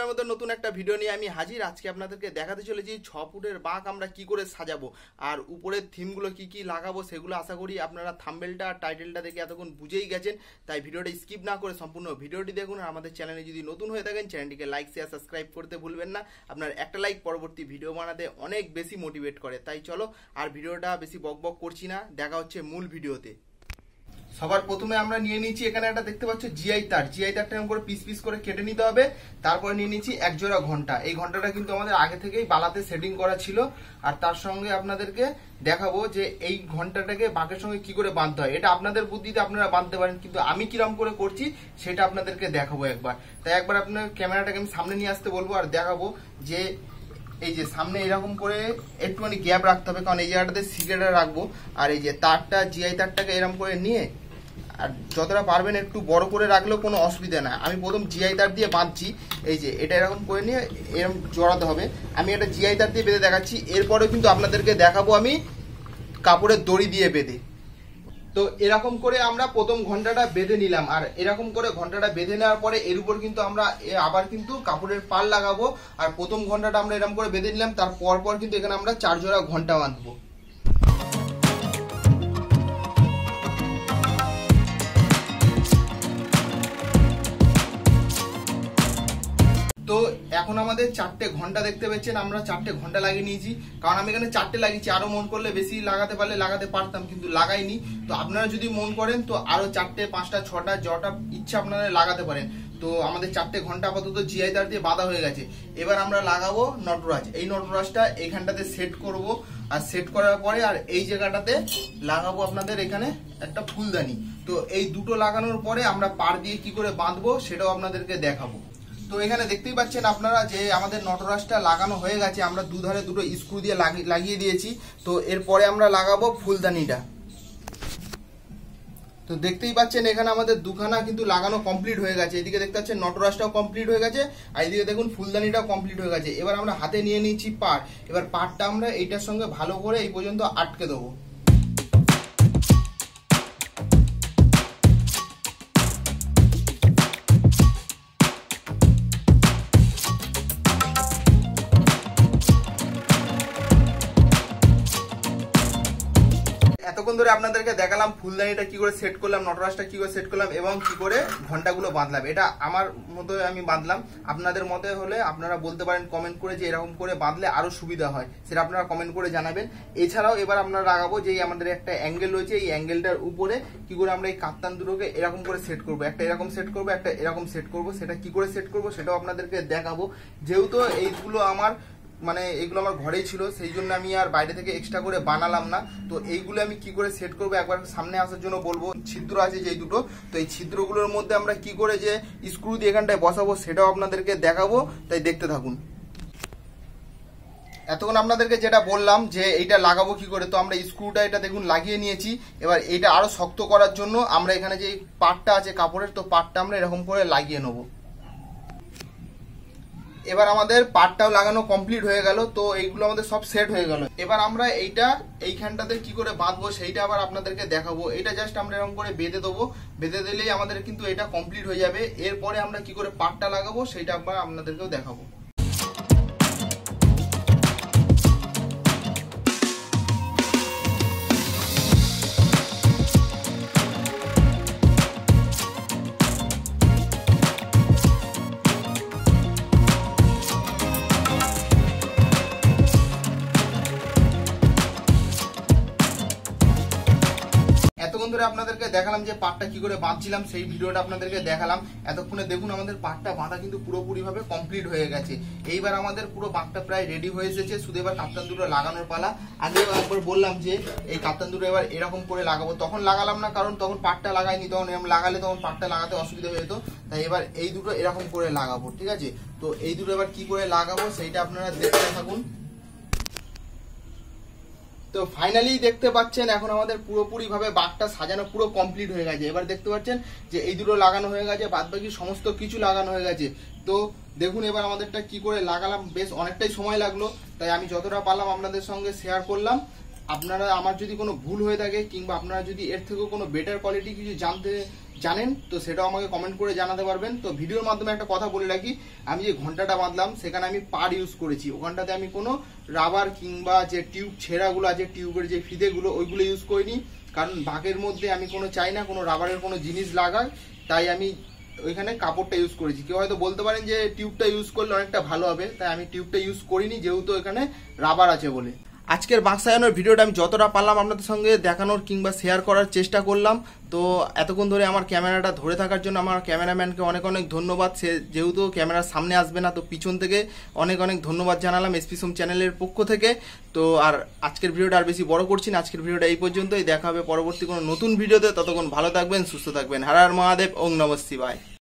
বরাবরের মতো নতুন একটা ভিডিও নিয়ে আমি হাজির। আজকে আপনাদেরকে দেখাতে চলেছি 6 ফুটের বাঁক আমরা কি করে সাজাবো আর উপরের থিমগুলো কি কি লাগাবো সেগুলো আশা করি আপনারা থাম্বনেলটা আর টাইটেলটা দেখে এতক্ষণ বুঝেই গেছেন। তাই ভিডিওটা স্কিপ না করে সম্পূর্ণ ভিডিওটি দেখুন। আর আমাদের চ্যানেলে যদি নতুন হয়ে থাকেন চ্যানেলটিকে লাইক শেয়ার সাবস্ক্রাইব করতে ভুলবেন না। আপনার একটা লাইক পরবর্তী ভিডিও বানাতে অনেক বেশি মোটিভেট করে। তাই চলো আর ভিডিওটা বেশি বকবক করছি না, দেখা হচ্ছে মূল ভিডিওতে। সবার প্রথমে আমরা নিয়ে নিচ্ছি এখানে একটা দেখতে পাচ্ছ জিআই তারটা এরকম করে পিস পিস করে কেটে নিতে হবে। তারপরে নিয়ে নিচ্ছি এক জোড়া ঘন্টা। এই ঘন্টাটা কিন্তু আমাদের আগে থেকেই বালাতে সেটিং করা ছিল। আর তার সঙ্গে আপনাদেরকে দেখাবো যে এই ঘন্টাটাকে বাঁকের সঙ্গে কি করে বাঁধতে হয়। এটা আপনাদের বুদ্ধিতে আপনারা বাঁধতে পারেন, কিন্তু আমি কিরম করে করছি সেটা আপনাদেরকে দেখাবো একবার। তাই একবার আপনার ক্যামেরাটাকে আমি সামনে নিয়ে আসতে বলবো আর দেখাবো যে এই যে সামনে এরকম করে একটুখানি গ্যাপ রাখতে হবে, কারণ এই জায়গাটাতে সিগারেট রাখবো। আর এই যে তারটা জিআই তারটাকে এরকম করে নিয়ে আর যতটা পারবেন একটু বড় করে রাখলেও কোনো অসুবিধা না। আমি প্রথম জিআই তার দিয়ে বাঁধছি। এই যে এটা এরকম করে নিয়ে এরকম জড়াতে হবে। আমি এটা জিআই তার দিয়ে বেঁধে দেখাচ্ছি। এরপরে কিন্তু আপনাদেরকে দেখাবো আমি কাপড়ের দড়ি দিয়ে বেঁধে। তো এরকম করে আমরা প্রথম ঘন্টাটা বেঁধে নিলাম। আর এরকম করে ঘন্টাটা বেঁধে নেওয়ার পরে এর উপর কিন্তু আমরা আবার কিন্তু কাপড়ের পাল লাগাবো। আর প্রথম ঘন্টাটা আমরা এরকম করে বেঁধে নিলাম, তার পর কিন্তু এখানে আমরা 4 জোড়া ঘন্টা বাঁধবো। তো এখন আমাদের 4টে ঘন্টা দেখতে পাচ্ছেন, আমরা 4টে ঘন্টা লাগিয়ে নিয়েছি। কারণ আমি এখানে 4টে লাগিয়েছি, আরো মন করলে বেশি লাগাতে পারলে লাগাতে পারতাম, কিন্তু লাগাইনি। তো আপনারা যদি মন করেন তো আরো 4টে 5টা 6টা যটা ইচ্ছা আপনারা লাগাতে পারেন। তো আমাদের 4টে ঘন্টা আপাতত জিআই তার দিয়ে বাঁধা হয়ে গেছে। এবার আমরা লাগাবো নটরাজ। এই নটরাজটা এইখানটাতে সেট করব। আর সেট করার পরে আর এই জায়গাটাতে লাগাবো আপনাদের এখানে একটা ফুলদানি। তো এই দুটো লাগানোর পরে আমরা পার দিয়ে কি করে বাঁধবো সেটাও আপনাদেরকে দেখাবো। তো এখানে দেখতেই পাচ্ছেন আপনারা যে আমাদের নটরাজটা লাগানো হয়ে গেছে। আমরা দুধারে দুটো স্ক্রু দিয়ে লাগিয়ে দিয়েছি। তো এরপরে আমরা লাগাবো ফুলদানিটা। তো দেখতেই পাচ্ছেন এখানে আমাদের দুখানা কিন্তু লাগানো কমপ্লিট হয়ে গেছে। এদিকে দেখতে পাচ্ছেন নটরাজটাও কমপ্লিট হয়ে গেছে, আর এদিকে দেখুন ফুলদানিটাও কমপ্লিট হয়ে গেছে। এবার আমরা হাতে নিয়ে নিচ্ছি পার। এবার পারটা আমরা এইটার সঙ্গে ভালো করে এই পর্যন্ত আটকে দেবো। এতক্ষণ ধরে আপনাদেরকে দেখালাম ফুলদানিটা কি করে সেট করলাম, নটরাজটা কি করে সেট করলাম এবং কি করে ঘন্টাগুলো বাঁধলাম। এটা আমার মতো আমি বাঁধলাম। আপনাদের মতে হলে আপনারা বলতে পারেন কমেন্ট করে যে এরকম করে বাঁধলে আরো সুবিধা হয়, সেটা আপনারা কমেন্ট করে জানাবেন। এছাড়াও এবার আমরা লাগাবো যে আমাদের একটা অ্যাঙ্গেল রয়েছে, এই অ্যাঙ্গেলটার উপরে কি করে আমরা এই কাপ্তান দুটোকে এরকম করে সেট করবো। একটা এরকম সেট করবো, একটা এরকম সেট করবো। সেটা কি করে সেট করবো সেটাও আপনাদেরকে দেখাবো। যেহেতু এইগুলো আমার এগুলো আমার ঘরেই ছিল, সেই জন্য আমি আর বাইরে থেকে এক্সট্রা করে বানালাম না। তো এইগুলো আমি কি করে সেট করবো একবার সামনে আসার জন্য বলবো। ছিদ্র আছে যে দুটো, তো এই ছিদ্রগুলোর মধ্যে আমরা কি করে যে স্ক্রু দিয়ে এখানটায় বসাবো সেটাও আপনাদেরকে দেখাবো। তাই দেখতে থাকুন। এতক্ষণ আপনাদেরকে যেটা বললাম যে এইটা লাগাবো কি করে, তো আমরা স্ক্রুটা এটা দেখুন লাগিয়ে নিয়েছি। এবার এটা আরো শক্ত করার জন্য আমরা এখানে যে পাটটা আছে কাপড়ের, তো পাটটা আমরা এরকম করে লাগিয়ে নেবো। এবার আমাদের পাটটাও লাগানো কমপ্লিট হয়ে গেল। তো এইগুলো আমাদের সব সেট হয়ে গেল। এবার আমরা এইখানটাতে কি করে বাঁধবো সেইটা আবার আপনাদেরকে দেখাবো। এটা জাস্ট আমরা এরকম করে বেঁধে দেবো। বেঁধে দিলেই আমাদের কিন্তু এটা কমপ্লিট হয়ে যাবে। এরপরে আমরা কি করে পাটটা লাগাবো সেইটা আবার আপনাদেরকেও দেখাবো। এতক্ষণ ধরে আপনাদেরকে দেখালাম যে পাটটা কি করে বাঁধছিলাম, সেই ভিডিওটা আপনাদেরকে দেখালাম। এতক্ষণে দেখুন আমাদের পাটটা বাঁধা কিন্তু পুরোপুরি ভাবে কমপ্লিট হয়ে গেছে। এইবার আমাদের পুরো বাঁকটা প্রায় রেডি হয়ে এসেছে, শুধু এবার কাপ্তান দুটো লাগানোর পালা। আগে একবার বললাম যে এই কাপ্তান দুটো এবার এরকম করে লাগাবো, তখন লাগালাম না কারণ তখন পাটটা লাগাইনি। তখন লাগালে তখন পাটটা লাগাতে অসুবিধা হয়ে যেত। তাই এবার এই দুটো এরকম করে লাগাবো, ঠিক আছে। তো এই দুটো এবার কি করে লাগাবো সেইটা আপনারা দেখতে থাকুন। তো ফাইনালি দেখতে পাচ্ছেন এখন আমাদের পুরোপুরি ভাবে বাঁকটা সাজানো পুরো কমপ্লিট হয়ে গেছে। এবার দেখতে পাচ্ছেন যে এই দুটো লাগানো হয়ে গেছে, বাদ বাকি সমস্ত কিছু লাগানো হয়ে গেছে। তো দেখুন এবার আমাদেরটা কি করে লাগালাম, বেশ অনেকটাই সময় লাগলো। তাই আমি যতটা পারলাম আপনাদের সঙ্গে শেয়ার করলাম। আপনারা আমার যদি কোনো ভুল হয়ে থাকে কিংবা আপনারা যদি এর থেকেও কোনো বেটার কোয়ালিটি কিছু জানেন তো সেটাও আমাকে কমেন্ট করে জানাতে পারবেন। তো ভিডিওর মাধ্যমে একটা কথা বলে রাখি, আমি যে ঘন্টাটা বাঁধলাম সেখানে আমি পার ইউজ করেছি, ওখানটাতে আমি কোনো রাবার কিংবা যে টিউব ছেঁড়াগুলো আছে, টিউবের যে ফিতেগুলো ওইগুলো ইউজ করিনি, কারণ বাঘের মধ্যে আমি কোনো চাই না কোনো রাবারের কোনো জিনিস লাগায়, তাই আমি ওইখানে কাপড়টা ইউজ করেছি। কেউ হয়তো বলতে পারেন যে টিউবটা ইউজ করলে অনেকটা ভালো হবে, তাই আমি টিউবটা ইউজ করিনি যেহেতু এখানে রাবার আছে বলে। আজকের বাঁক সাজানোর ভিডিওটা আমি যতটা পারলাম আপনাদের সঙ্গে দেখানোর কিংবা শেয়ার করার চেষ্টা করলাম। তো এতক্ষণ ধরে আমার ক্যামেরাটা ধরে থাকার জন্য আমার ক্যামেরাম্যানকে অনেক অনেক ধন্যবাদ। সে যেহেতু ক্যামেরার সামনে আসবে না, তো পিছন থেকে অনেক অনেক ধন্যবাদ জানালাম এসপি সোম চ্যানেলের পক্ষ থেকে। তো আর আজকের ভিডিওটা আর বেশি বড় করছি না, আজকের ভিডিওটা এই পর্যন্তই। দেখা হবে পরবর্তী কোনো নতুন ভিডিওতে, ততক্ষণ ভালো থাকবেন, সুস্থ থাকবেন। হর হর মহাদেব, ওং নমঃ শিবায়।